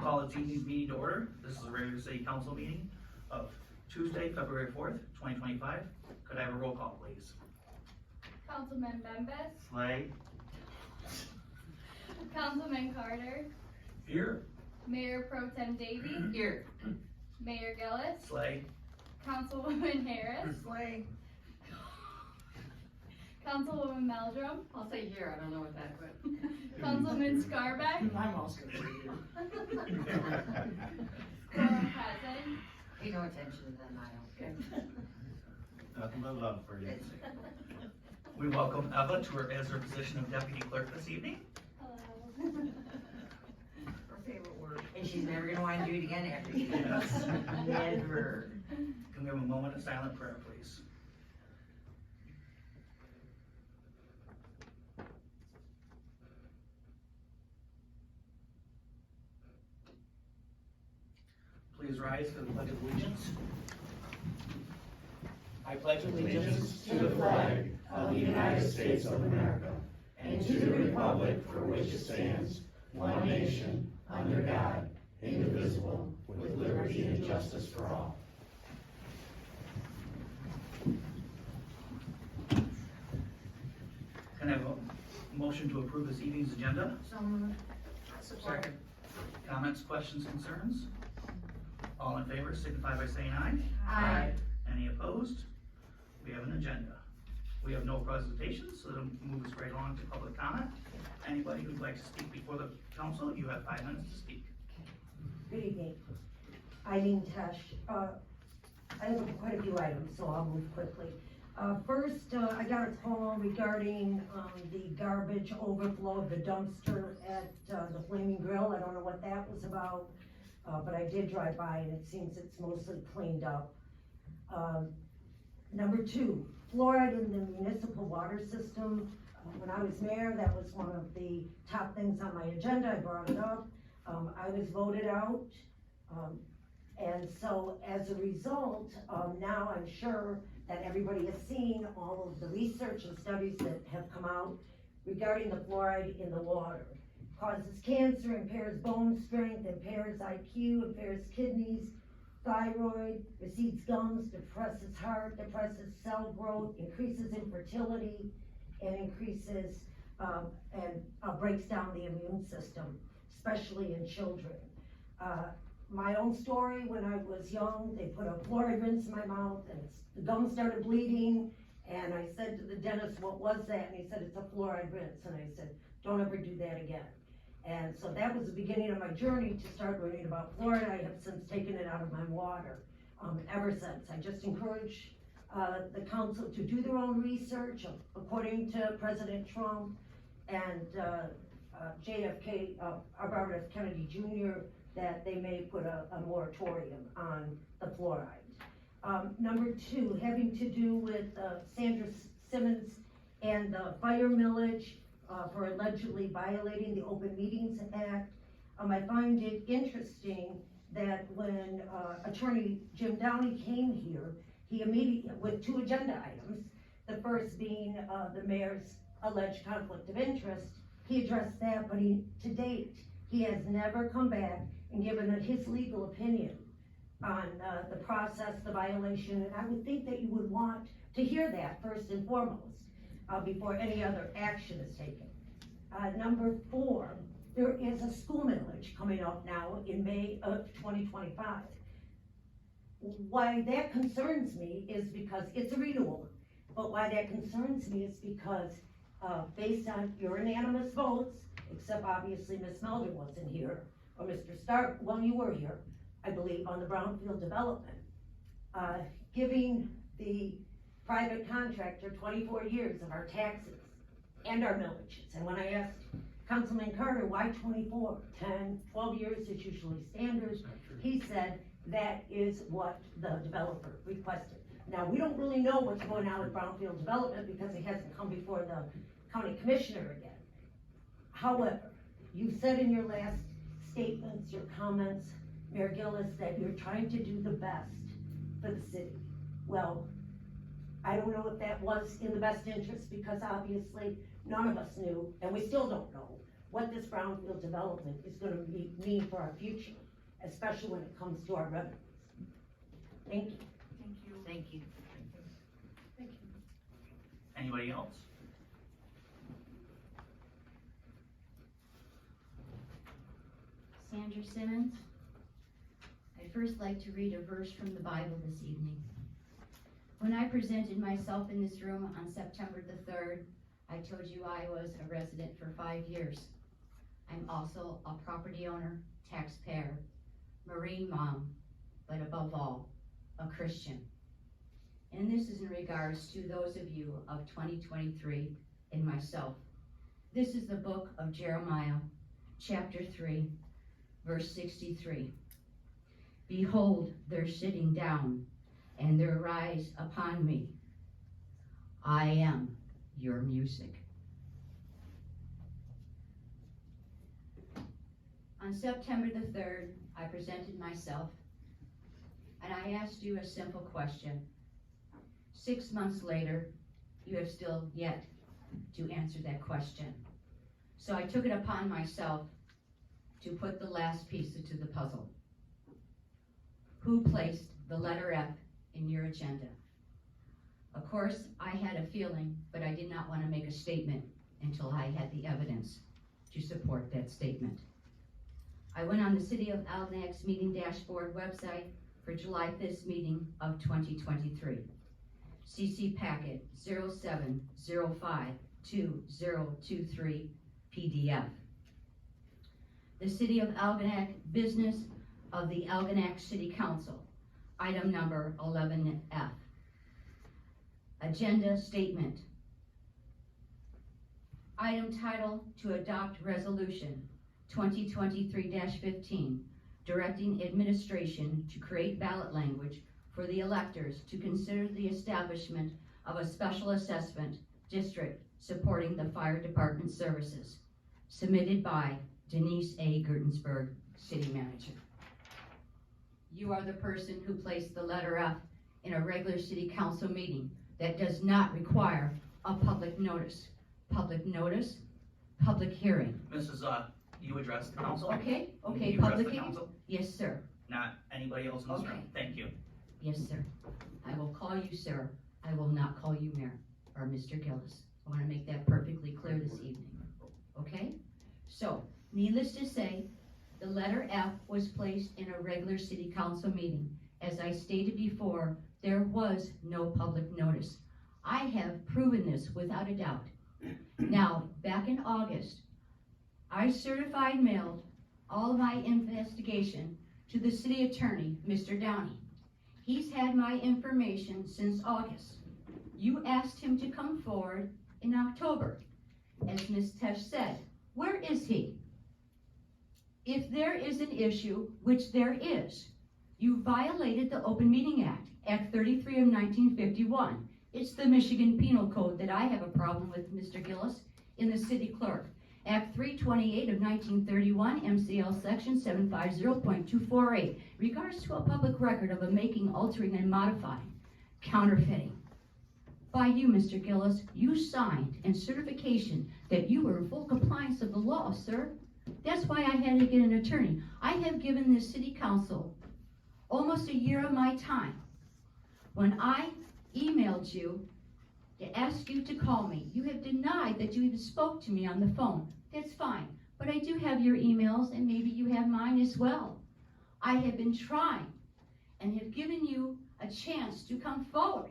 Call its evening meeting to order. This is a regular city council meeting of Tuesday, February 4th, 2025. Could I have a roll call, please? Councilman Membas, Slay. Councilman Carter, Here. Mayor Pro Tem Davey, Here. Mayor Gillis, Slay. Councilwoman Harris, Slay. Councilwoman Meldrum, I'll say here, I don't know what that, but. Councilman Scarbeck, I'm also gonna say here. Quorum present. Pay no attention to them, I don't care. Nothing but love for you. We welcome Eva to her as her position of deputy clerk this evening. Hello. Her favorite word. And she's never gonna wanna do it again after she Yes. does. Never. Can we have a moment of silent prayer, please? Please rise for the Pledge of Allegiance. I pledge Allegiance to the flag of the United States of America and to the republic for which it stands, one nation, under God, indivisible, with liberty and justice for all. Can I have a motion to approve this evening's agenda? So moved. Support. Comments, questions, concerns? All in favor signify by saying aye. Aye. Any opposed? We have an agenda. We have no presentations, so it'll move us right along to public comment. Anybody who'd like to speak before the council, you have 5 minutes to speak. Good evening. Eileen Tesh. I have quite a few items, so I'll move quickly. First, I got a call regarding the garbage overflow of the dumpster at the Flaming Grill. I don't know what that was about, but I did drive by and it seems it's mostly cleaned up. Number 2, fluoride in the municipal water system. When I was mayor, that was one of the top things on my agenda. I brought it up. I was voted out. And so as a result, now I'm sure that everybody has seen all of the research and studies that have come out regarding the fluoride in the water. Causes cancer, impairs bone strength, impairs IQ, impairs kidneys, thyroid, recedes gums, depresses heart, depresses cell growth, increases infertility, and increases breaks down the immune system, especially in children. My own story, when I was young, they put a fluoride rinse in my mouth and the gums started bleeding, and I said to the dentist, what was that? And he said, it's a fluoride rinse. And I said, don't ever do that again. And so that was the beginning of my journey to start learning about fluoride. I have since taken it out of my water ever since. I just encourage the council to do their own research according to President Trump and JFK, Robert F. Kennedy Jr., that they may put a moratorium on the fluoride. Number 2, having to do with Sandra Simmons and the fire millage for allegedly violating the Open Meetings Act. I find it interesting that when Attorney Jim Downey came here, he immediately, with 2 agenda items, the first being the mayor's alleged conflict of interest, he addressed that, but to date, he has never come back and given his legal opinion on the process, the violation, and I would think that you would want to hear that first and foremost before any other action is taken. Number 4, there is a school millage coming up now in May of 2025. Why that concerns me is because it's a renewal, but why that concerns me is because based on your unanimous votes, except obviously Ms. Melder wasn't here, or Mr. Stark, well, you were here, I believe, on the brownfield development, giving the private contractor 24 years of our taxes and our millages. And when I asked Councilman Carter, why 24, 10, 12 years is usually standard, he said that is what the developer requested. Now, we don't really know what's going on with brownfield development because it hasn't come before the county commissioner again. However, you said in your last statements, your comments, Mayor Gillis, that you're trying to do the best for the city. Well, I don't know if that was in the best interest because obviously none of us knew, and we still don't know, what this brownfield development is gonna mean for our future, especially when it comes to our revenues. Thank you. Thank you. Anybody else? Sandra Simmons. I'd first like to read a verse from the Bible this evening. When I presented myself in this room on September the 3rd, I told you I was a resident for 5 years. I'm also a property owner, taxpayer, Marine mom, but above all, a Christian. And this is in regards to those of you of 2023 and myself. This is the book of Jeremiah, chapter 3, verse 63. Behold, they're sitting down, and their rise upon me. I am your music. On September the 3rd, I presented myself, and I asked you a simple question. 6 months later, you have still yet to answer that question. So I took it upon myself to put the last piece into the puzzle. Who placed the letter F in your agenda? Of course, I had a feeling, but I did not want to make a statement until I had the evidence to support that statement. I went on the City of Algonac's meeting dashboard website for July 5th meeting of 2023. CC packet 07052023 PDF. The City of Algonac business of the Algonac City Council, item number 11F. Agenda statement. Item title to adopt resolution 2023-15, directing administration to create ballot language for the electors to consider the establishment of a special assessment district supporting the fire department services, submitted by Denise A. Gertensberg, City Manager. You are the person who placed the letter F in a regular City Council meeting that does not require a public notice. Public notice, public hearing. Mrs. You address the council? Okay, You address public the hearing? council, Yes, sir. not anybody else in this room. Okay. Thank you. Yes, sir. I will call you sir. I will not call you mayor or Mr. Gillis. I want to make that perfectly clear this evening. Okay? So, needless to say, the letter F was placed in a regular City Council meeting. As I stated before, there was no public notice. I have proven this without a doubt. Now, back in August, I certified mailed all of my investigation to the city attorney, Mr. Downey. He's had my information since August. You asked him to come forward in October. As Ms. Tesh said, where is he? If there is an issue, which there is, you violated the Open Meeting Act, Act 33 of 1951. It's the Michigan Penal Code that I have a problem with, Mr. Gillis, in the city clerk. Act 328 of 1931, MCL section 750.248, regards to a public record of a making, altering, and modifying, counterfeiting. By you, Mr. Gillis, you signed in certification that you were in full compliance of the law, sir. That's why I had to get an attorney. I have given this city council almost a year of my time. When I emailed you to ask you to call me, you have denied that you even spoke to me on the phone. That's fine, but I do have your emails, and maybe you have mine as well. I have been trying and have given you a chance to come forward,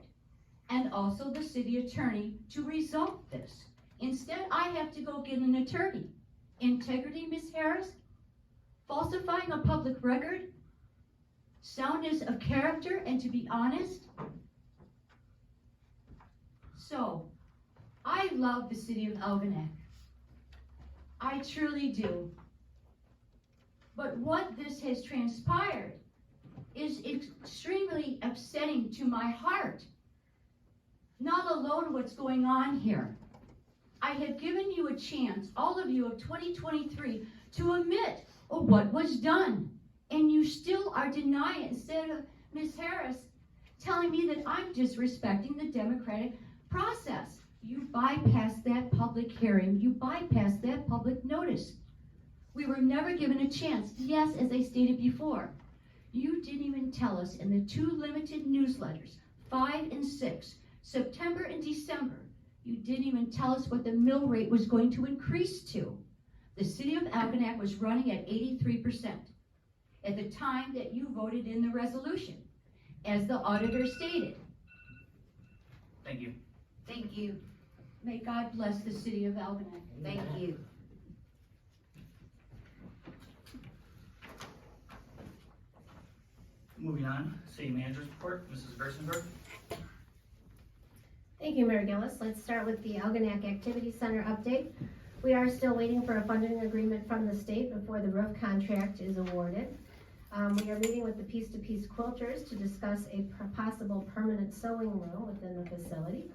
and also the city attorney to resolve this. Instead, I have to go get an attorney. Integrity, Ms. Harris? Falsifying a public record? Soundness of character, and to be honest? So, I love the city of Algonac. I truly do. But what this has transpired is extremely upsetting to my heart. Not alone what's going on here. I have given you a chance, all of you of 2023, to admit what was done. And you still are denying it, instead of Ms. Harris telling me that I'm disrespecting the democratic process. You bypassed that public hearing, you bypassed that public notice. We were never given a chance. Yes, as I stated before, you didn't even tell us in the two limited newsletters, 5 and 6, September and December, you didn't even tell us what the mill rate was going to increase to. The city of Algonac was running at 83% at the time that you voted in the resolution, as the auditor stated. Thank you. Thank you, May God bless the city of Algonac. thank you. Moving on, city manager's report, Mrs. Gerstenberg. Thank you, Mayor Gillis. Let's start with the Algonac Activity Center update. We are still waiting for a funding agreement from the state before the roof contract is awarded. We are meeting with the Piece to Piece quilters to discuss a possible permanent sewing room within the facility.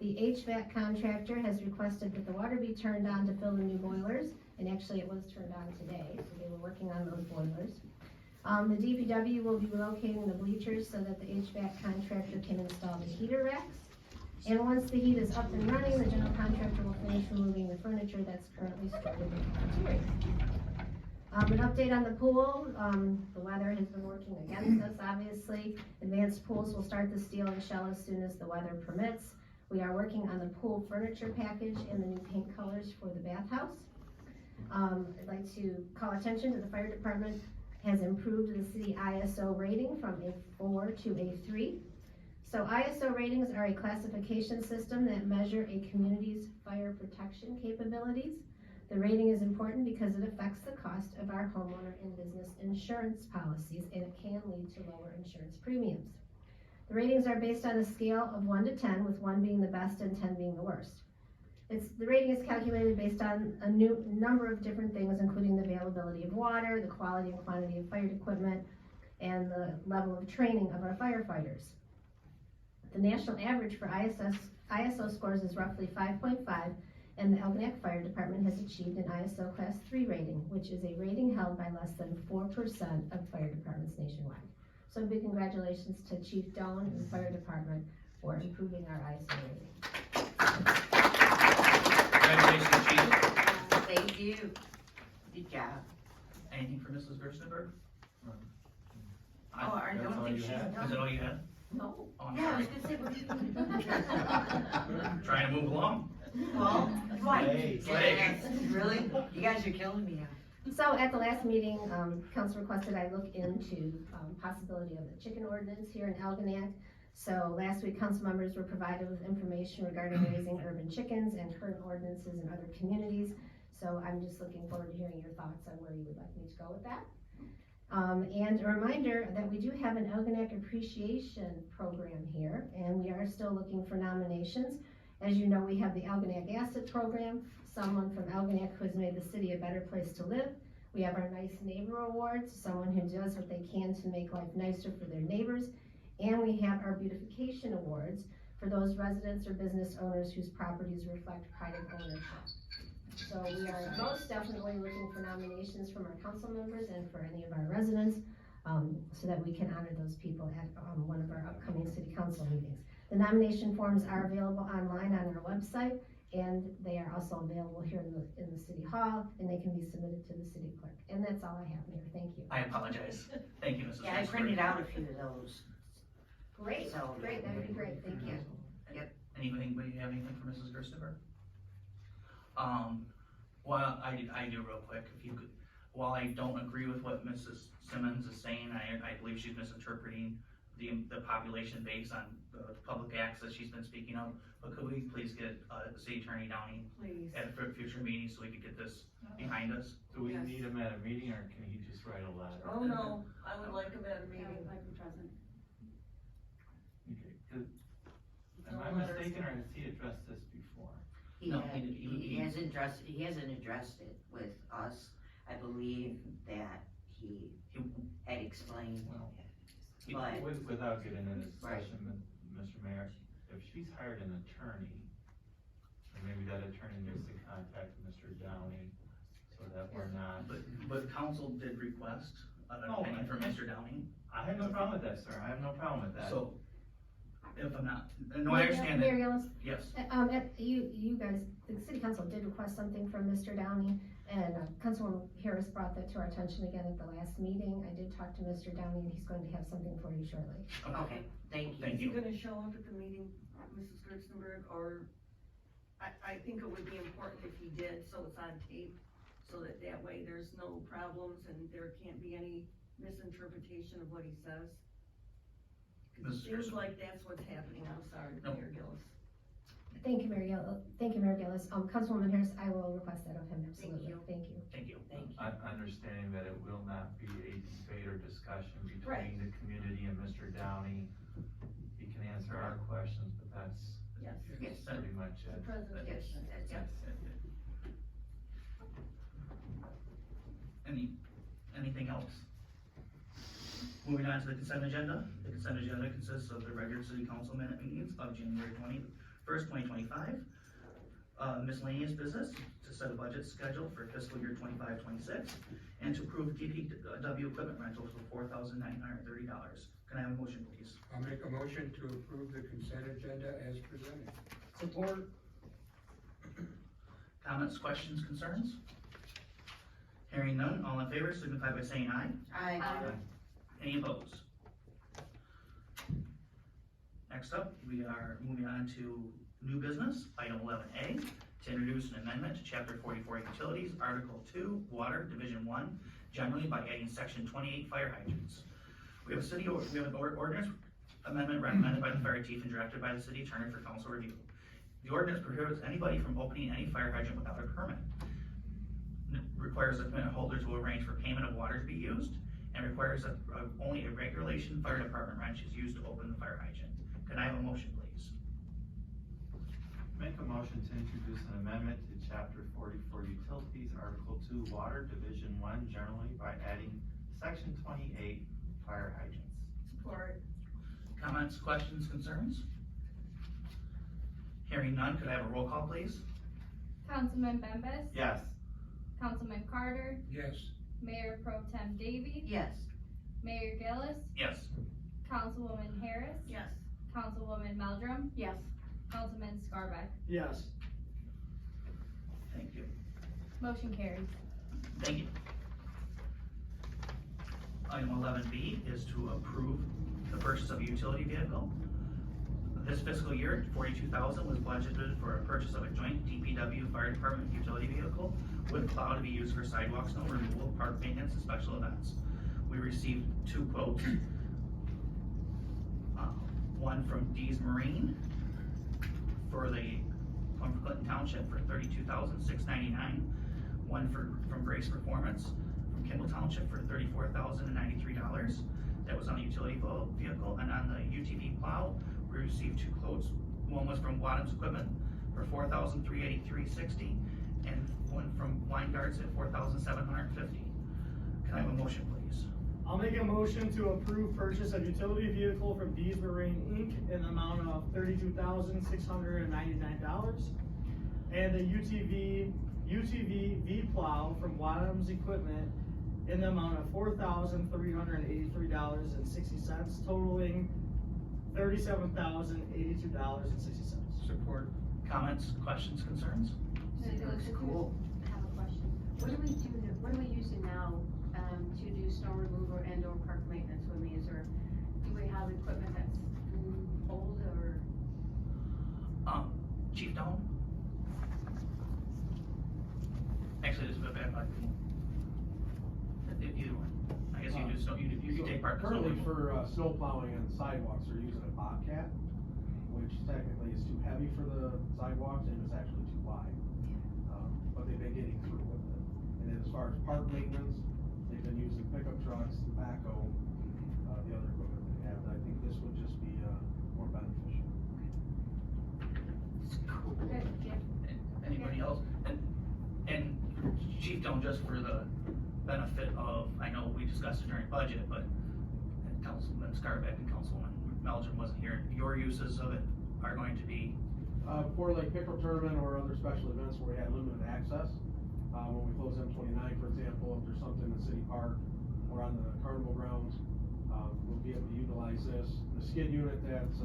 The HVAC contractor has requested that the water be turned on to fill the new boilers, and actually it was turned on today, so they were working on those boilers. The DPW will be relocating the bleachers so that the HVAC contractor can install the heater racks. And once the heat is up and running, the general contractor will finish removing the furniture that's currently stored in the cafeteria. An update on the pool, the weather has been working against us, obviously. Advanced Pools will start the steel and shell as soon as the weather permits. We are working on the pool furniture package and the new paint colors for the bathhouse. I'd like to call attention to the fire department has improved the city ISO rating from a 4 to a 3. So ISO ratings are a classification system that measure a community's fire protection capabilities. The rating is important because it affects the cost of our homeowner and business insurance policies, and it can lead to lower insurance premiums. The ratings are based on a scale of 1 to 10, with 1 being the best and 10 being the worst. The rating is calculated based on a number of different things, including the availability of water, the quality and quantity of fire equipment, and the level of training of our firefighters. The national average for ISO scores is roughly 5.5, and the Algonac Fire Department has achieved an ISO Class 3 rating, which is a rating held by less than 4% of fire departments nationwide. So big congratulations to Chief Doan and the Fire Department for improving our ISO rating. Congratulations, Chief. Thank you. Good job. Anything for Mrs. Gerstenberg? Oh, I That's don't all think you she's had? Is done. that all you had? No. Oh, I'm Yeah, I was sorry. gonna say, what are you doing? Trying to move along. Well, right. Hey. Yes, really? You guys are killing me now. So at the last meeting, council requested I look into possibility of the chicken ordinance here in Algonac. So last week, council members were provided with information regarding raising urban chickens and current ordinances in other communities. So I'm just looking forward to hearing your thoughts on where you would like me to go with that. And a reminder that we do have an Algonac appreciation program here, and we are still looking for nominations. As you know, we have the Algonac Asset Program, someone from Algonac who has made the city a better place to live. We have our Nice Neighbor Awards, someone who does what they can to make life nicer for their neighbors. And we have our Beautification Awards for those residents or business owners whose properties reflect pride of ownership. So we are most definitely looking for nominations from our council members and for any of our residents, so that we can honor those people at one of our upcoming city council meetings. The nomination forms are available online on our website, and they are also available here in the city hall, and they can be submitted to the city clerk. And that's all I have, Mayor. Thank you. I apologize. Thank you, Mrs. Yeah, I Gerstenberg. printed out a few of those. Great, So- great, that would be great. Thank you. Anybody have anything for Mrs. Gerstenberg? Well, I do real quick, if you could, while I don't agree with what Mrs. Simmons is saying, I believe she's misinterpreting the population based on the public acts that she's been speaking of, but could we please get, the city attorney Downey Please. at a future meeting so we could get this behind us? Do we Yes. need him at a meeting, or can he just write a letter? Oh, no, I would like him at a meeting. Okay, 'cause am I mistaken, or has he addressed this before? He No, had- he- he hasn't addressed it with us. I believe that he had explained. Well, But- Without getting into Right. discussion, Mr. Mayor, if she's hired an attorney, or maybe that attorney needs to contact Mr. Downey, so that we're not. But council did request an Oh, opinion from Mr. Downey, I have no problem with that, sir, I have no problem with that. so if I'm not, no, I understand that, Mayor Gillis, yes. you guys, the city council did request something from Mr. Downey, and Councilwoman Harris brought that to our attention again at the last meeting. I did talk to Mr. Downey, and he's going to have something for you shortly. Okay, thank you. Thank Is he you. gonna show up at the meeting, Mrs. Gerstenberg, or, I think it would be important if he did, so it's on tape, so that way there's no problems and there can't be any misinterpretation of what he says. 'Cause Mrs. it seems Gerstenberg. like that's what's happening, I'm sorry, No. Mayor Gillis. Thank you, Mayor Gillis. Councilwoman Harris, I will request that of him, absolutely. you. Thank you. Thank you. Thank you. Understanding that it will not be a debate or discussion Right. between the community and Mr. Downey. He can answer our questions, but that's Yes. Yes. pretty much The it. presentation, That's yes. Anything else? Moving on to the consent agenda. The consent agenda consists of the regular city council minute meetings of January 21st, 2025. Miscellaneous business to set a budget schedule for fiscal year 25-26, and to approve DPW equipment rental for $4,930. Can I have a motion, please? I'll make a motion to approve the consent agenda as presented. Support. Comments, questions, concerns? Hearing none, all in favor signify by saying aye. Aye. Any opposed? Next up, we are moving on to new business, item 11A, to introduce an amendment to chapter 44 utilities, article 2, water, division 1, generally by adding section 28 fire hydrants. We have an ordinance amendment recommended by the fire chief and drafted by the city attorney for council review. The ordinance prohibits anybody from opening any fire hydrant without a permit. Requires the permit holder to arrange for payment of water to be used, and requires that only a regulation fire department wrench is used to open the fire hydrant. Can I have a motion, please? Make a motion to introduce an amendment to chapter 44 utilities, article 2, water, division 1, generally by adding section 28 fire hydrants. Support. Comments, questions, concerns? Hearing none, could I have a roll call, please? Councilman Bembas. Yes. Councilman Carter. Yes. Mayor Pro Tem Davey. Yes. Mayor Gillis. Yes. Councilwoman Harris. Yes. Councilwoman Meldrum. Yes. Councilman Scarback. Yes. Thank you. Motion carries. Thank you. Item 11B is to approve the purchase of a utility vehicle. This fiscal year, $42,000 was budgeted for a purchase of a joint DPW Fire Department utility vehicle with plow to be used for sidewalk snow removal, park maintenance, and special events. We received 2 quotes. One from Dees Marine from Clinton Township for $32,699. One from Grace Performance from Kimball Township for $34,093. That was on the utility vehicle, and on the UTV plow, we received 2 quotes. One was from Wadham's Equipment for $4,383.60, and one from Weingart's at $4,750. Can I have a motion, please? I'll make a motion to approve purchase of utility vehicle from Dees Marine Inc. in the amount of $32,699. And the UTV V plow from Wadham's Equipment in the amount of $4,383.60, totaling $37,082.60. Support. Comments, questions, concerns? Looks cool. I have a question. What are we using now, to do snow removal and or park maintenance? Do we have equipment that's old or? Chief Doan? Actually, this is a bad part. Either one. I guess you do snow, you take part in snow Currently removal. for snow plowing on sidewalks, they're using a Bobcat, which technically is too heavy for the sidewalks and it's actually too wide. But they've been getting through with it. And then as far as park maintenance, they've been using pickup trucks, the backhoe, the other equipment they have. I think this would just be more beneficial. Good, yeah. Anybody else? And Chief Doan, just for the benefit of, I know we discussed it during budget, but Councilman Scarback and Councilwoman Meldrum wasn't here. Your uses of it are going to be? For like pickup tournament or other special events where we had limited access, when we close M29, for example, if there's something in the city park or on the carnival grounds, we'll be able to utilize this. The skid unit that's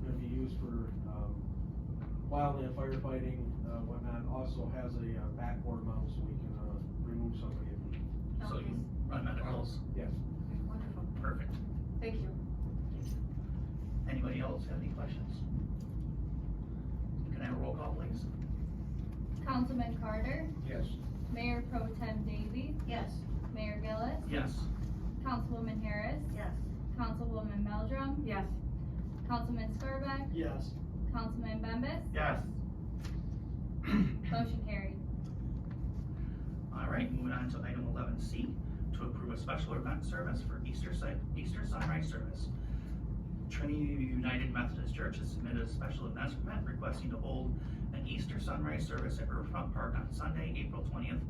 gonna be used for, wildland firefighting, whatnot, also has a backboard mount so we can, remove somebody if needed. So you run medicals, Yes. Wonderful, perfect. thank you. Anybody else have any questions? Can I have a roll call, please? Councilman Carter, Yes. Mayor Pro Tem Davey, Yes. Mayor Gillis, Yes. Councilwoman Harris, Yes. Councilwoman Meldrum, Yes. Councilman Scarback, Yes. Councilman Bembas, Yes. motion carried. All right, moving on to item 11C, to approve a special event service for Easter sunrise service. Trinity United Methodist Church has submitted a special events permit requesting to hold an Easter sunrise service at Riverfront Park on Sunday, April 20th,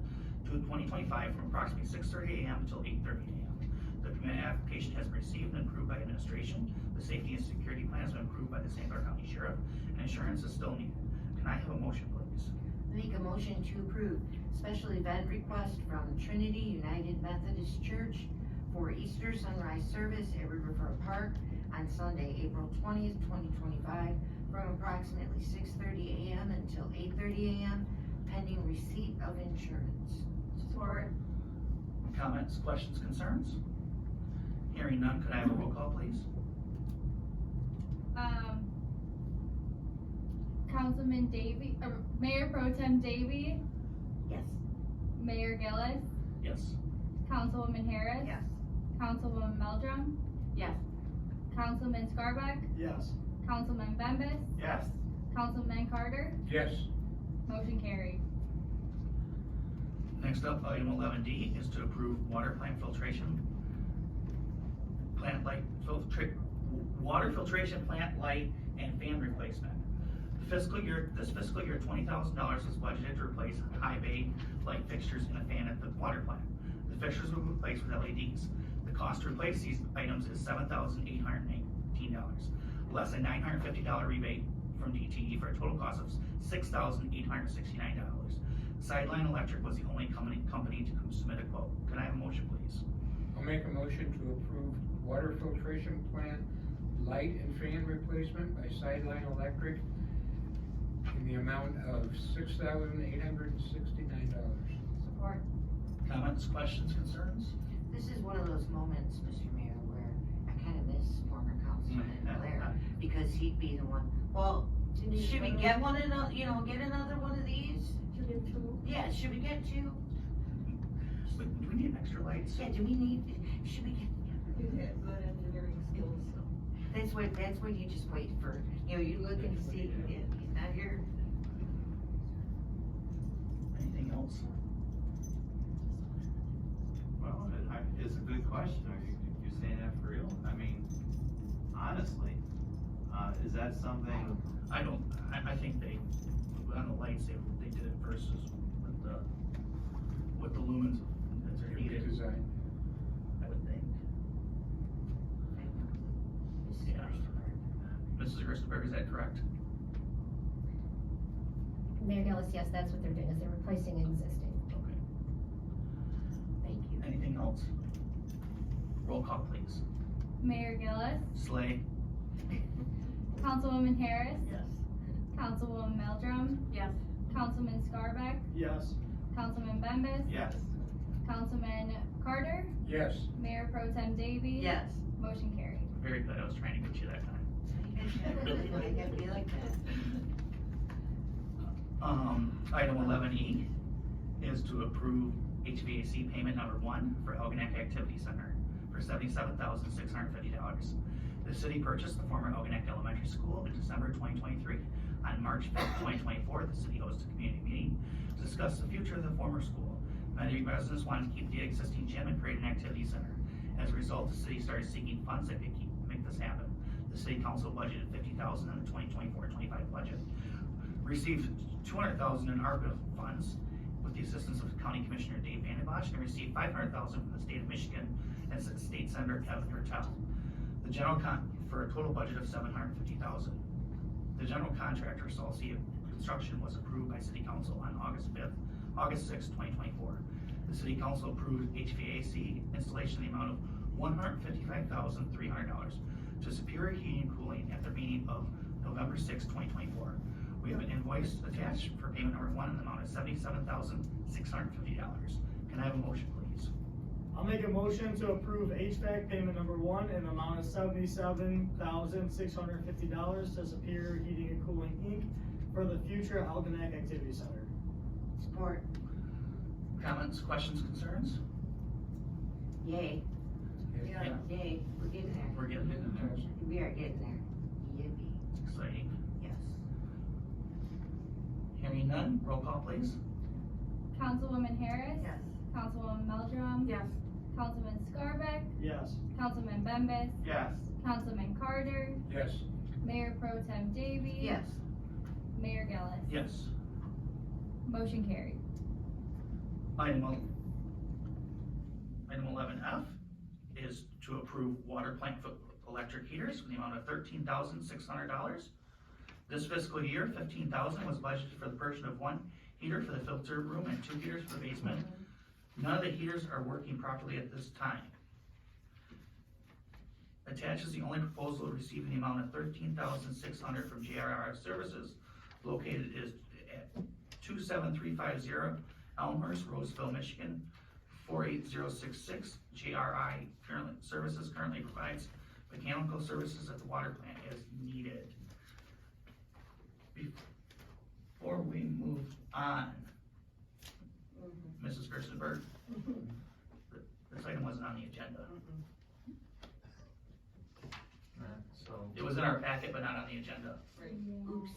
2025, from approximately 6:30 a.m. until 8:30 a.m. The permit application has been received and approved by administration. The safety and security plan has been approved by the St. Clair County Sheriff, and insurance is still needed. Can I have a motion, please? Make a motion to approve special event request from Trinity United Methodist Church for Easter sunrise service at Riverfront Park on Sunday, April 20th, 2025, from approximately 6:30 a.m. until 8:30 a.m., pending receipt of insurance. Support. Comments, questions, concerns? Hearing none, could I have a roll call, please? Councilman Davey, Mayor Pro Tem Davey, Yes. Mayor Gillis, Yes. Councilwoman Harris, Yes. Councilwoman Meldrum, Yes. Councilman Scarback, Yes. Councilman Bembas, Yes. Councilman Carter, Yes. motion carried. Next up, item 11D is to approve water plant filtration, water filtration plant light and fan replacement. This fiscal year, $20,000 is budgeted to replace high bay light fixtures and a fan at the water plant. The fixtures will be replaced with LEDs. The cost to replace these items is $7,818, less a $950 rebate from DTE for a total cost of $6,869. Sideline Electric was the only company to submit a quote. Can I have a motion, please? I'll make a motion to approve water filtration plant, light and fan replacement by Sideline Electric in the amount of $6,869. Support. Comments, questions, concerns? This is one of those moments, Mr. Mayor, where I kinda miss former Councilman Blair, because he'd be the one, well, should we get one another, get another one of these? Should we do? Yeah, should we get two? Do we need extra lights? Yeah, should we get? You have good engineering skills, so. That's what you just wait for, you look and see, yeah, he's not here. Anything else? Well, it's a good question. Are you saying that for real? I mean, honestly, is that something? I think they, on the lights, they did it versus with the lumens that are Good needed, design. I would think. Yeah. Mrs. Gerstenberg, is that correct? Mayor Gillis, yes, that's what they're doing, is they're replacing existing. Okay. Thank you. Anything else? Roll call, please. Mayor Gillis, Slay. Councilwoman Harris, Yes. Councilwoman Meldrum, Yes. Councilman Scarback, Yes. Councilman Bembas, Yes. Councilman Carter, Yes. Mayor Pro Tem Davey. Yes. Motion carried. Very good, I was trying to get you that time. Really like it, be like that. Item 11E is to approve HVAC payment number 1 for Algonac Activity Center for $77,650. The city purchased the former Algonac Elementary School in December 2023. On March 5th, 2024, the city hosted a community meeting to discuss the future of the former school. Many residents wanted to keep the existing gym and create an activity center. As a result, the city started seeking funds that could make this happen. The city council budgeted $50,000 in the 2024-25 budget. Received $200,000 in ARPA funds with the assistance of County Commissioner Dave Vandenbosch, and received $500,000 from the state of Michigan and State Senator Kevin Hertel. The for a total budget of $750,000. The general contractor, Salcia Construction, was approved by City Council on August 6, 2024. The City Council approved HVAC installation in the amount of $155,300 to Superior Heating and Cooling at their meeting of November 6, 2024. We have an invoice attached for payment number 1 in the amount of $77,650. Can I have a motion, please? I'll make a motion to approve HVAC payment number 1 in the amount of $77,650 to Superior Heating and Cooling, Inc. for the future Algonac Activity Center. Support. Comments, questions, concerns? Yay. Yeah. Yay, we're getting there. We're getting it. We are getting there. Yippee. It's exciting. Yes. Hearing none, roll call, please. Councilwoman Harris. Yes. Councilwoman Meldrum. Yes. Councilman Scarbeck. Yes. Councilman Bembas. Yes. Councilman Carter. Yes. Mayor Pro Tem Davey. Yes. Mayor Gillis. Yes. Motion carried. Item 11F is to approve water plant electric heaters in the amount of $13,600. This fiscal year, $15,000 was budgeted for the purchase of 1 heater for the filter room and 2 heaters for the basement. None of the heaters are working properly at this time. Attached is the only proposal receiving the amount of $13,600 from JRI Services, located is at 27350 Elmhurst, Roseville, Michigan, 48066. JRI Services currently provides mechanical services at the water plant as needed. Before we move on, Mrs. Gerstenberg, this item wasn't on the agenda. So, It was in our packet, but not on the agenda. Oops.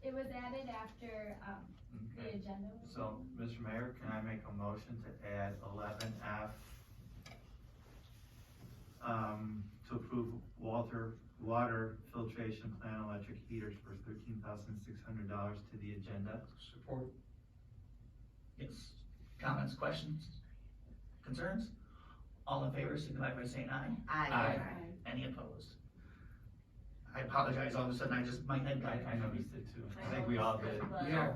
It was added after, the okay. agenda. So, Mr. Mayor, can I make a motion to add 11F, to approve water filtration plant electric heaters for $13,600 to the agenda? Support. Yes. Comments, questions, concerns? All in favor, signify by saying aye. Aye. Any opposed? I apologize, all of a sudden, my head got. I noticed it too. I think we all did. Yeah.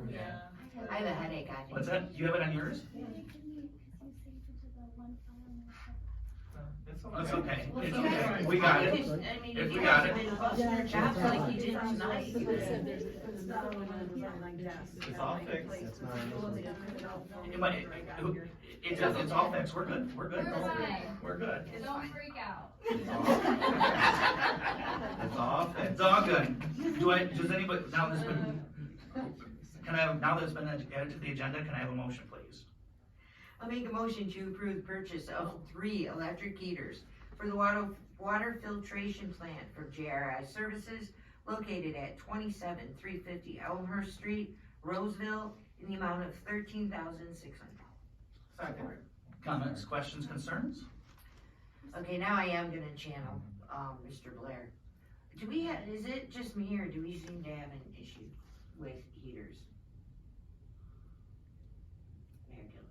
I have a headache, I think. What's that? You have it on yours? It's okay. It's okay. It's okay. We got it. I mean, If if we you got guys it. have been busting your chops like you did tonight. It's all fixed. It might, it's all fixed, we're good, We're fine. We're good. Don't freak out. It's all fixed. It's all good. Does anybody, now that it's been added to the agenda, can I have a motion, please? I'll make a motion to approve the purchase of 3 electric heaters for the water filtration plant from JRI Services located at 27350 Elmhurst Street, Roseville, in the amount of $13,600. Second. Comments, questions, concerns? Okay, now I am gonna channel, Mr. Blair. Do we have, is it just me or do we seem to have an issue with heaters? Mayor Gillis.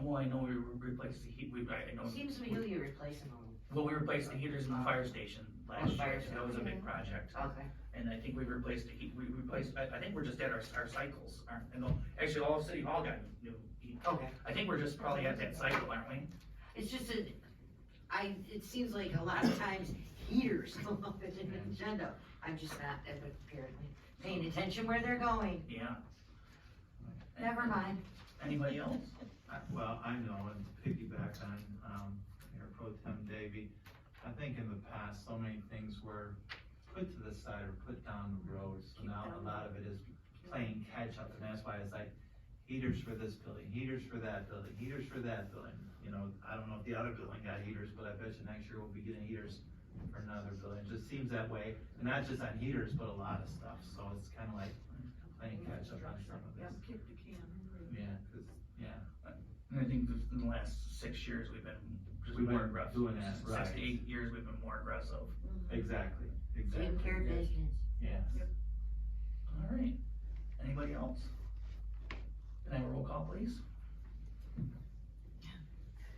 Well, I know we replaced the heat, I know. Seems to me you're replacing them. Well, we replaced the heaters in the fire station last year, fire so that was a big project. Okay. And I think we replaced the heat, I think we're just at our cycles, aren't, actually, all of City Hall got new heat. Okay. I think we're just probably at that cycle, aren't we? It's just it seems like a lot of times heaters come up in the agenda. I'm just not apparently paying attention where they're going. Yeah. Never mind. Anybody else? Well, I know, and to piggyback on, Mayor Pro Tem Davey, I think in the past, so many things were put to the side or put down the road, so now a lot of it is playing catch up, and that's why it's like heaters for this building, heaters for that building, heaters for that building. You know, I don't know if the other building got heaters, but I bet you next year we'll be getting heaters for another building. It just seems that way, and not just on heaters, but a lot of stuff, so it's kinda like playing catch up on some of this. Kick the can. Yeah, 'cause, yeah. And I think in the last 6 years, we've been just We've more been aggressive. doing that, 6 right. to 8 years, we've been more aggressive. Exactly, Taking exactly. care of business. Yes. All right. Anybody else? Can I have a roll call, please?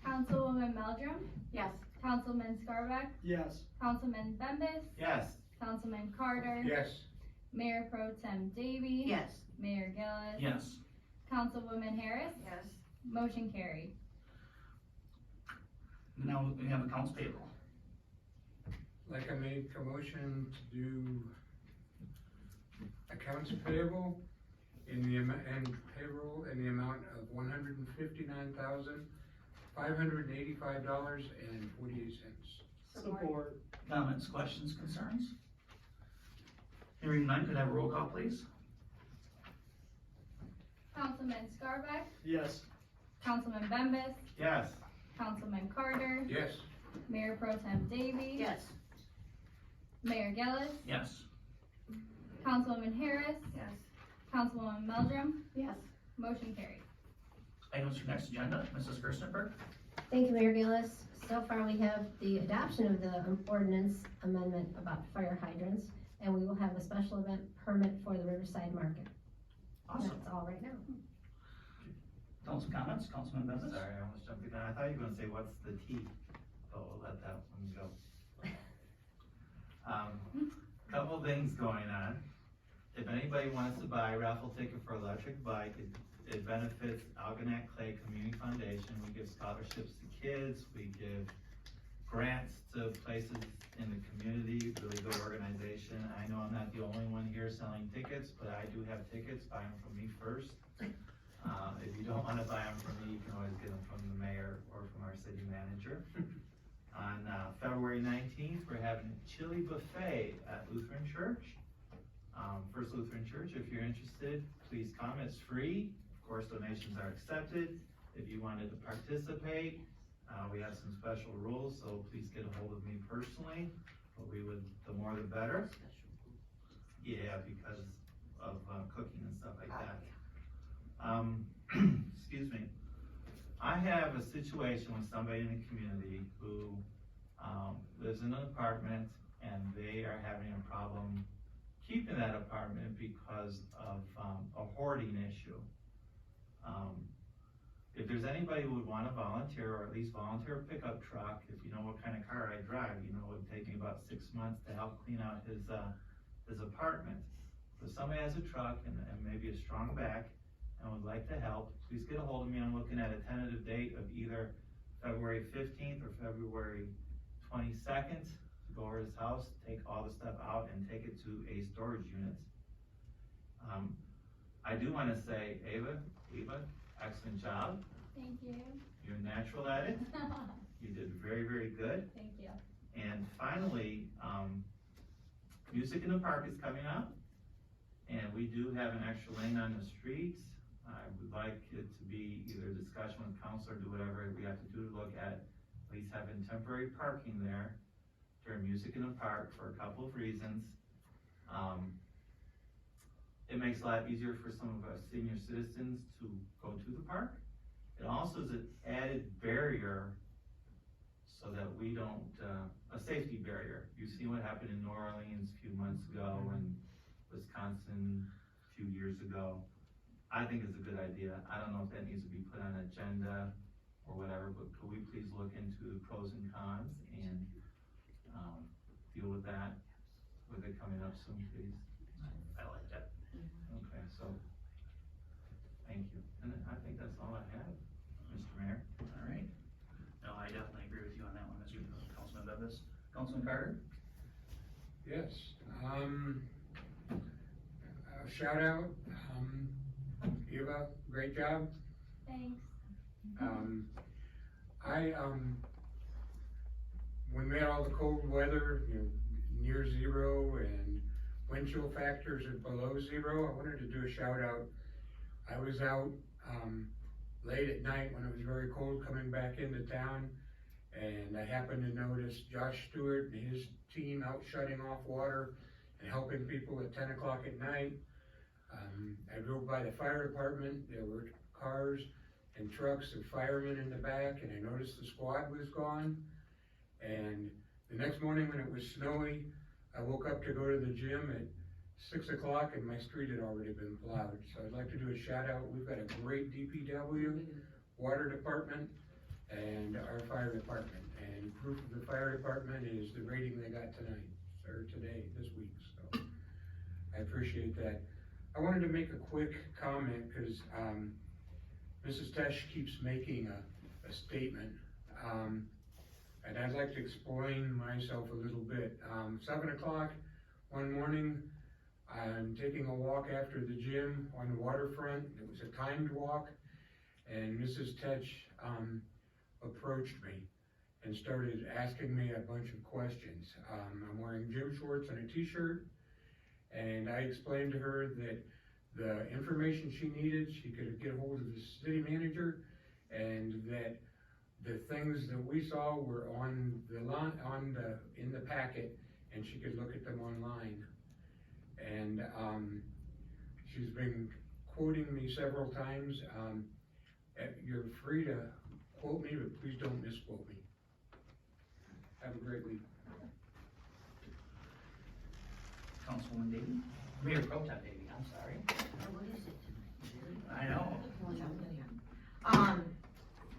Councilwoman Meldrum. Yes. Councilman Scarbeck. Yes. Councilman Bembas. Yes. Councilman Carter. Yes. Mayor Pro Tem Davey. Yes. Mayor Gillis. Yes. Councilwoman Harris. Yes. Motion carried. Now we have accounts payable. like I make a motion to do accounts payable and payroll in the amount of $159,585.48. Support. Comments, questions, concerns? Hearing none, could I have a roll call, please? Councilman Scarbeck, Yes. Councilman Bembas, Yes. Councilman Carter, Yes. Mayor Pro Tem Davey. Yes. Mayor Gillis, Yes. Councilwoman Harris, Yes. Councilwoman Meldrum, Yes. motion carried. Items for next agenda, Mrs. Gerstenberg? Thank you, Mayor Gillis. So far, we have the adoption of the ordinance amendment about fire hydrants, and we will have a special event permit for the Riverside Market. Awesome. That's all right now. Council comments, Councilman Bembas? Sorry, I almost jumped the gun. I thought you were gonna say, what's the T? But we'll let that one go. Couple things going on. If anybody wants to buy a raffle ticket for electric bike, it benefits Algonac Clay Community Foundation. We give scholarships to kids, we give grants to places in the community, really good organization. I know I'm not the only one here selling tickets, but I do have tickets, buy them from me first. If you don't wanna buy them from me, you can always get them from the mayor or from our city manager. On February 19th, we're having a chili buffet at Lutheran Church. First Lutheran Church, if you're interested, please come, it's free. Of course, donations are accepted. If you wanted to participate, we have some special rules, so please get a hold of me personally, but the more the better. Yeah, because of cooking and stuff like that. Excuse me. I have a situation with somebody in the community who lives in an apartment and they are having a problem keeping that apartment because of a hoarding issue. If there's anybody who would wanna volunteer, or at least volunteer a pickup truck, if you know what kind of car I drive, you know it would take me about 6 months to help clean out his apartment. So if somebody has a truck and maybe a strong back and would like to help, please get a hold of me. I'm looking at a tentative date of either February 15th or February 22nd to go over his house, take all the stuff out and take it to a storage unit. I do wanna say, Eva, excellent job. Thank you. You're natural at it. You did very, very good. Thank you. And finally, Music in the Park is coming up. And we do have an extra lane on the streets. I would like it to be either discussion with council or do whatever we have to do to look at least having temporary parking there during Music in the Park for a couple of reasons. It makes it a lot easier for some of us senior citizens to go to the park. It also is an added barrier so that we don't, a safety barrier. You've seen what happened in New Orleans a few months ago and Wisconsin a few years ago. I think it's a good idea. I don't know if that needs to be put on an agenda or whatever, but could we please look into the pros and cons and, deal with that with it coming up soon, please? I like that. Okay, so, thank you. And I think that's all I have, Mr. Mayor. All right. No, I definitely agree with you on that one, Mr. Councilman Bembas. Councilman Carter? Yes, shout out, Eva, great job. Thanks. When we had all the cold weather, near zero and wind chill factors are below zero, I wanted to do a shout out. I was out, late at night when it was very cold coming back into town, and I happened to notice Josh Stewart and his team out shutting off water and helping people at 10 o'clock at night. I drove by the fire department, there were cars and trucks and firemen in the back, and I noticed the squad was gone. And the next morning when it was snowy, I woke up to go to the gym at 6 o'clock and my street had already been plowed. So I'd like to do a shout out. We've got a great DPW, water department, and our fire department. And proof of the fire department is the rating they got tonight, or today, this week, so I appreciate that. I wanted to make a quick comment because Mrs. Tesh keeps making a statement. and I'd like to explain myself a little bit. 7 o'clock one morning, I'm taking a walk after the gym on the waterfront. It was a timed walk, and Mrs. Tetch approached me and started asking me a bunch of questions. I'm wearing gym shorts and a t-shirt, and I explained to her that the information she needed, she could get a hold of the city manager, and that the things that we saw were on the in the packet, and she could look at them online. And she's been quoting me several times. You're free to quote me, but please don't misquote me. Have a great week. Councilwoman Davy? Mayor Pro Tem Davy, I'm sorry. What is it tonight? I know.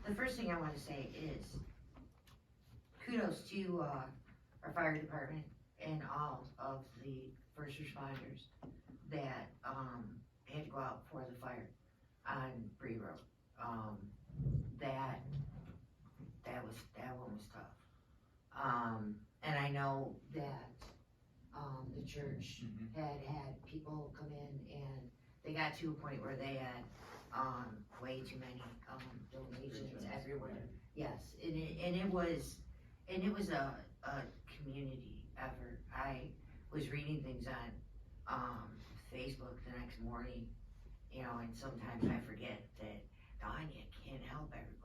The first thing I wanna say is kudos to, our fire department and all of the first responders that, had to go out for the fire on Bree Road. That one was tough. And I know that, the church had people come in and they got to a point where they had, way too many, donations everywhere. Yes, and it was a community effort. I was reading things on, Facebook the next morning, you know, and sometimes I forget that, Tanya can't help everybody.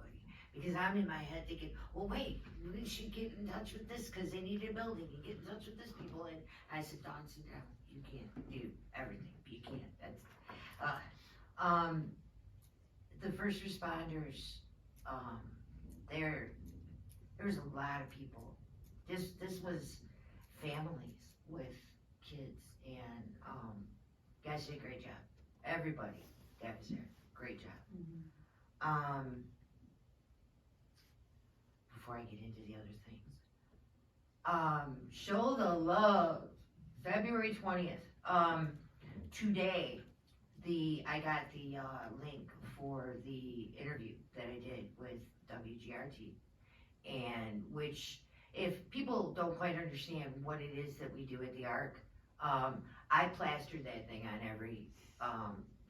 Because I'm in my head thinking, well, wait, we should get in touch with this because they need a building and get in touch with this people. And I said, Dawn, sit down. You can't do everything. You can't. That's, the first responders, there was a lot of people. This was families with kids, and, you guys did a great job. Everybody that was there, great job. Before I get into the other things, show the love, February 20th. Today, I got the, link for the interview that I did with WGRT, and which, if people don't quite understand what it is that we do at the Arc, I plastered that thing on every,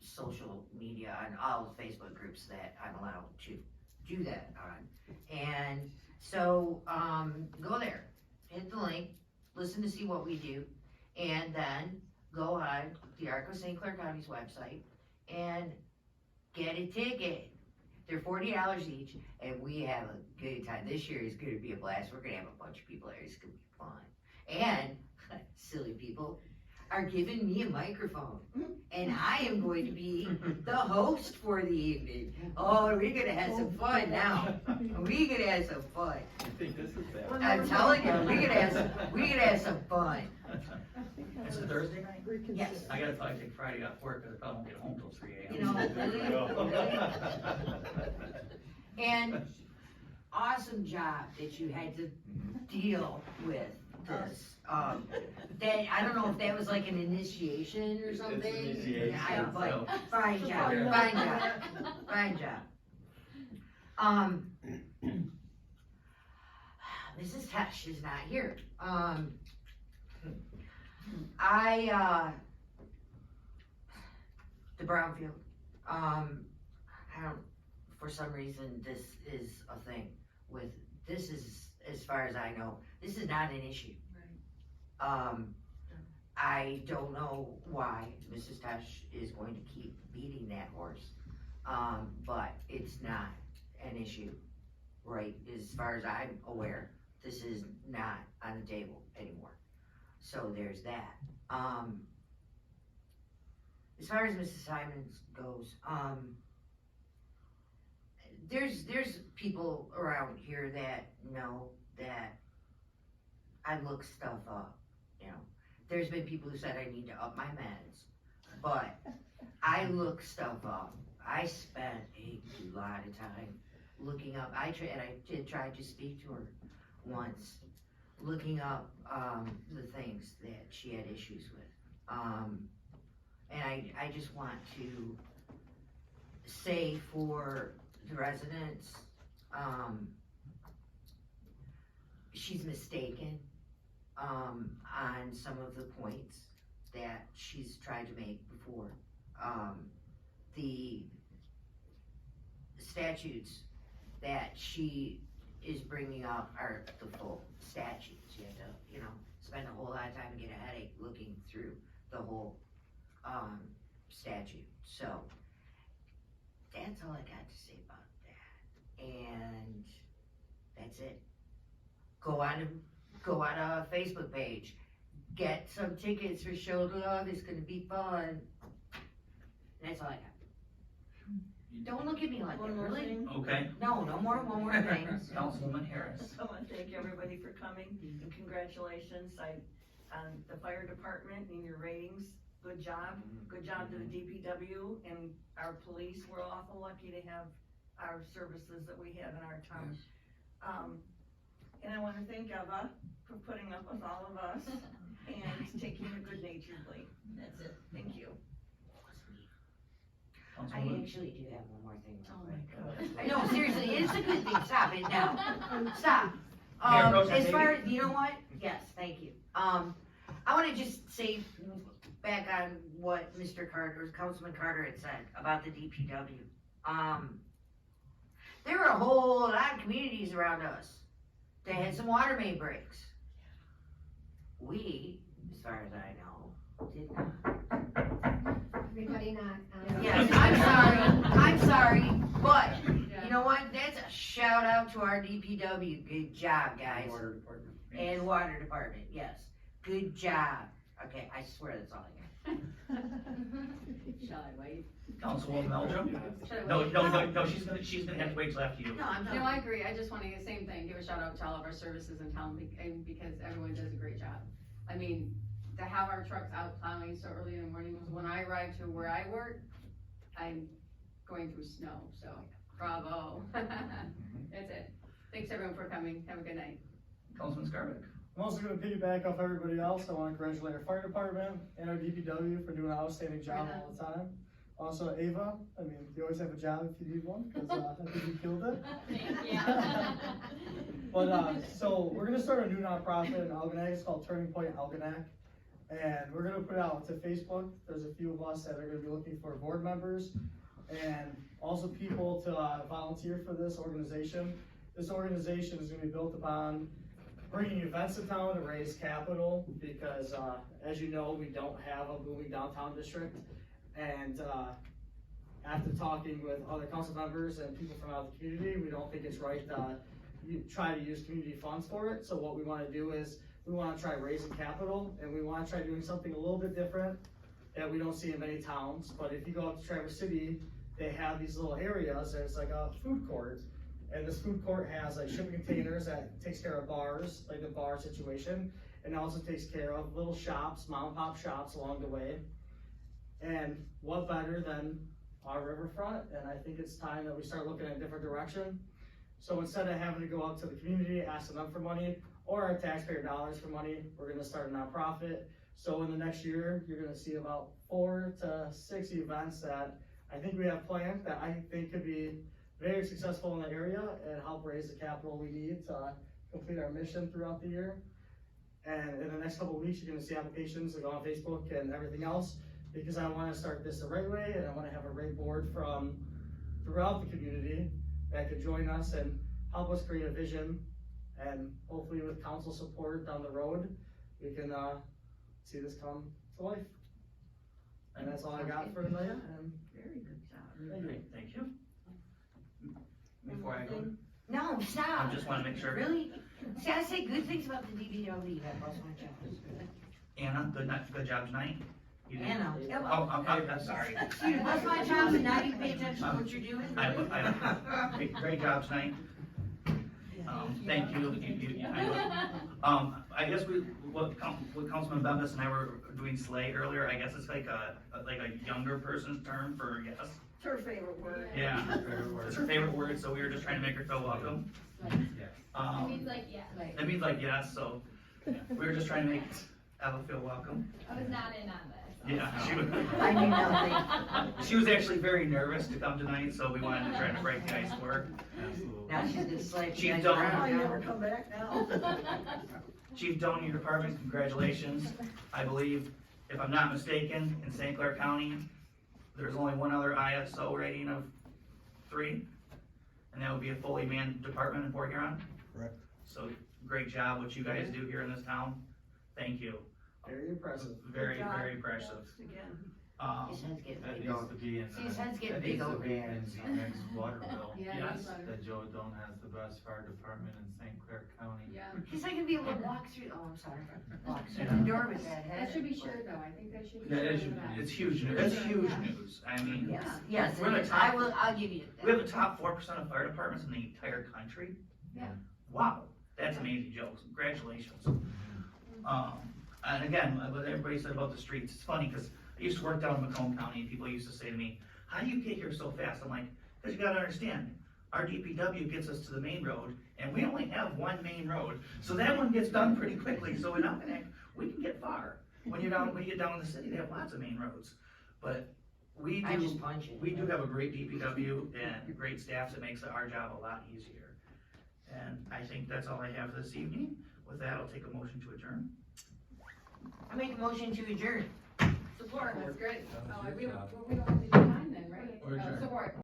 social media, on all the Facebook groups that I'm allowed to do that on. And so, go there, hit the link, listen to see what we do, and then go on the Arc of St. Clair County's website and get a ticket. They're $40 each, and we have a good time. This year is gonna be a blast. We're gonna have a bunch of people there. It's gonna be fun. And, silly people, are giving me a microphone, and I am going to be the host for the evening. Oh, we're gonna have some fun now. We're gonna have some fun. I think this is that. I'm telling you, we're gonna have some fun. It's a Thursday night? Yes. I gotta probably take Friday off work because I probably won't get home till 3 a.m. You know, really? And awesome job that you had to deal with this. That, I don't know if that was like an initiation or something. It's initiation, But so. fine job, fine job, fine job. Mrs. Tesh is not here. The brownfield, I don't, for some reason, this is a thing with, this is, as far as I know, this is not an issue. I don't know why Mrs. Tesh is going to keep beating that horse, but it's not an issue, right? As far as I'm aware, this is not on the table anymore. So there's that. As far as Mrs. Simons goes, there's people around here that know that I look stuff up, you know. There's been people who said I need to up my meds, but I look stuff up. I spent a lot of time looking up, I did try to speak to her once, looking up, the things that she had issues with. And I just want to say for the residents, she's mistaken, on some of the points that she's tried to make before. The statutes that she is bringing up are the full statutes. You have to, spend a whole lot of time and get a headache looking through the whole, statute. So, that's all I got to say about that. And that's it. Go on a Facebook page. Get some tickets for Show Love. It's gonna be fun. That's all I got. Don't look at me like that, One more really? thing. Okay, No, one more thing. Councilwoman Harris. I want to thank everybody for coming, and congratulations, on the fire department and your ratings. Good job to the DPW and our police. We're awful lucky to have our services that we have in our town. And I wanna thank Eva for putting up with all of us and taking it good-naturedly. That's it, thank you. I Councilwoman? actually do have one more thing. Oh my God. I know, seriously, it's a good thing. Stop it now. Stop. Mayor Pro Tem As far Davey? as, you know what? Yes, thank you. I wanna just say back on what Mr. Carter, Councilman Carter had said about the DPW. There were a whole lot of communities around us that had some water main breaks. We, as far as I know, did not. Everybody not. Yes, I'm sorry, but you know what? That's a shout out to our DPW. Good job, guys. Water department. And water department, yes. Good job. Okay, I swear that's all I got. Shall I wait? Councilwoman Meldrum? Should I No, wait? no, she's gonna have to wait till after you. No, I'm No, done. I agree, I just wanna do the same thing, give a shout out to all of our services in town, and because everyone does a great job. I mean, to have our trucks out plowing so early in the morning, when I arrive to where I work, I'm going through snow, so bravo. That's it. Thanks everyone for coming, have a good night. Councilman Scarbick? I'm also gonna piggyback off everybody else. I wanna congratulate our fire department and our DPW for doing an outstanding job Right on. all the time. Also Ava, I mean, you always have a job if you need one, cause I think you killed it. Thank you. But, so we're gonna start a new nonprofit in Algonac, it's called Turning Point Algonac. And we're gonna put it out to Facebook, there's a few of us that are gonna be looking for board members and also people to volunteer for this organization. This organization is gonna be built upon bringing events to town to raise capital, because, as you know, we don't have a booming downtown district. And, after talking with other council members and people from out the community, we don't think it's right, you try to use community funds for it. So what we wanna do is, we wanna try raising capital, and we wanna try doing something a little bit different that we don't see in many towns. But if you go up to Traverse City, they have these little areas, there's like a food court. And this food court has like shipping containers that takes care of bars, like the bar situation, and also takes care of little shops, mom and pop shops along the way. And what better than our riverfront? And I think it's time that we start looking in a different direction. So instead of having to go out to the community, asking them for money, or our taxpayer dollars for money, we're gonna start a nonprofit. So in the next year, you're gonna see about 4 to 6 events that I think we have planned that I think could be very successful in the area and help raise the capital we need to complete our mission throughout the year. And in the next couple of weeks, you're gonna see applications that go on Facebook and everything else, because I wanna start this the right way, and I wanna have a great board from throughout the community that could join us and help us create a vision. And hopefully with council support down the road, we can, see this come to life. And that's all I got for tonight, and Very good job. Thank you. Before I go, No, stop. I just wanna make sure. Really? See, I say good things about the DPW, that bust my chops. Anna, good job tonight. You did- Anna. Oh, I'm sorry. See, you bust my chops and now you pay attention to what you're doing? Great job tonight. Thank you. I guess what Councilman Bembas and I were doing sleigh earlier, I guess it's like a younger person's term for yes. It's her favorite word. Yeah, it's her favorite word, so we were just trying to make her feel welcome. It means like, yeah. It means like yes, so we were just trying to make Ella feel welcome. I was not in on this. Yeah, she was. I knew nothing. She was actually very nervous to come tonight, so we wanted to try to break the ice for her. Absolutely. Now she's gonna slap you Chief guys Dunn. around. I never come back now. Chief Doan, your department, congratulations. I believe, if I'm not mistaken, in St. Clair County, there's only one other ISO rating of 3, and that would be a fully manned department in Port Huron. Correct. So, great job what you guys do here in this town. Thank you. Very impressive. Very, Good job. very impressive. Again. His head's getting That big. needs to be in, See, his head's getting that big needs to over be there. in the next water bill. Yeah, Yes. newsletter. That Joe Doan has the best fire department in St. Clair County. Yeah. He's not gonna be able to walk through, oh, I'm sorry, walk through the door with that head. That should be shared though, I think that should be That shared. is, with that. it's huge news, it's huge news. I mean, Yes, yes, We're the it is. top- I'll give you we have that. the top 4% of fire departments in the entire country. Yeah. Wow, that's amazing, Joe, congratulations. And again, what everybody said about the streets, it's funny, cause I used to work down in Macomb County, and people used to say to me, how do you get here so fast? I'm like, cause you gotta understand, our DPW gets us to the main road, and we only have one main road, so that one gets done pretty quickly, so in Algonac, we can get far. When you get down in the city, they have lots of main roads, but we I do, just punch it. we do have a great DPW and great staff that makes our job a lot easier. And I think that's all I have this evening. With that, I'll take a motion to adjourn. I make a motion to adjourn. Support, that's great. That was Oh, your we don't, job. we don't have to do time then, right? Or adjourn. Support.